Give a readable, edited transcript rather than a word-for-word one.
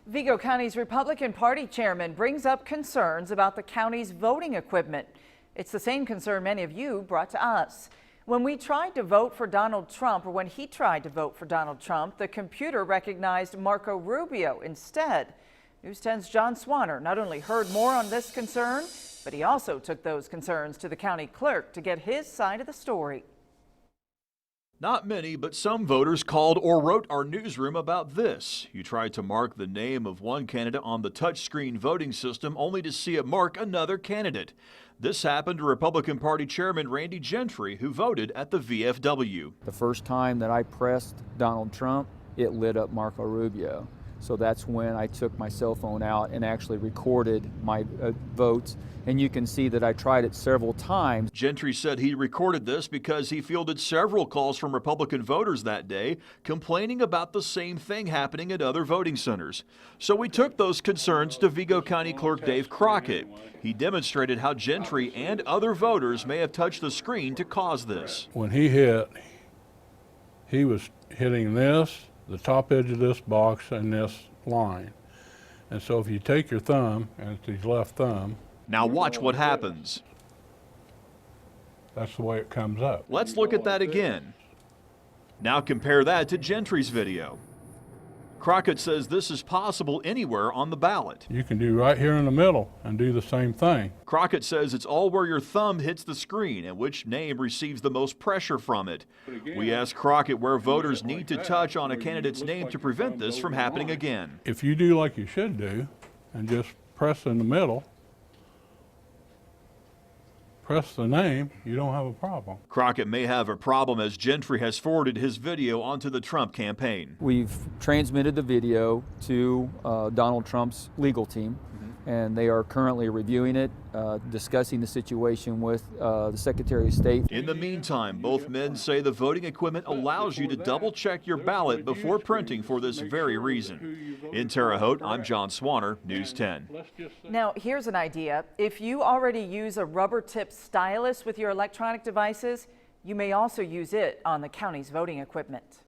Vigo County's Republican Party chairman brings up concerns about the county's voting equipment. It's the same concern many of you brought to us. When we tried to vote for Donald Trump, or when he tried to vote for Donald Trump, the computer recognized Marco Rubio instead. News 10's John Swanner not only heard more on this concern, but he also took those concerns to the county clerk to get his side of the story. Not many, but some voters called or wrote our newsroom about this. You tried to mark the name of one candidate on the touchscreen voting system only to see it mark another candidate. This happened to Republican Party Chairman Randy Gentry, who voted at the VFW. The first time that I pressed Donald Trump, it lit up Marco Rubio. So that's when I took my cell phone out and actually recorded my votes. And you can see that I tried it several times. Gentry said he recorded this because he fielded several calls from Republican voters that day complaining about the same thing happening at other voting centers. So we took those concerns to Vigo County Clerk Dave Crockett. He demonstrated how Gentry and other voters may have touched the screen to cause this. When he hit, he was hitting this, the top edge of this box, and this line. And so if you take your thumb, and it's his left thumb, now watch what happens. That's the way it comes up. Let's look at that again. Now compare that to Gentry's video. Crockett says this is possible anywhere on the ballot. You can do right here in the middle and do the same thing. Crockett says it's all where your thumb hits the screen and which name receives the most pressure from it. We asked Crockett where voters need to touch on a candidate's name to prevent this from happening again. If you do like you should do and just press in the middle, press the name, you don't have a problem. Crockett may have a problem as Gentry has forwarded his video onto the Trump campaign. We've transmitted the video to Donald Trump's legal team, and they are currently reviewing it, discussing the situation with the Secretary of State. In the meantime, both men say the voting equipment allows you to double-check your ballot before printing for this very reason. In Terre Haute, I'm John Swanner, News 10. Now, here's an idea. If you already use a rubber-tipped stylus with your electronic devices, you may also use it on the county's voting equipment.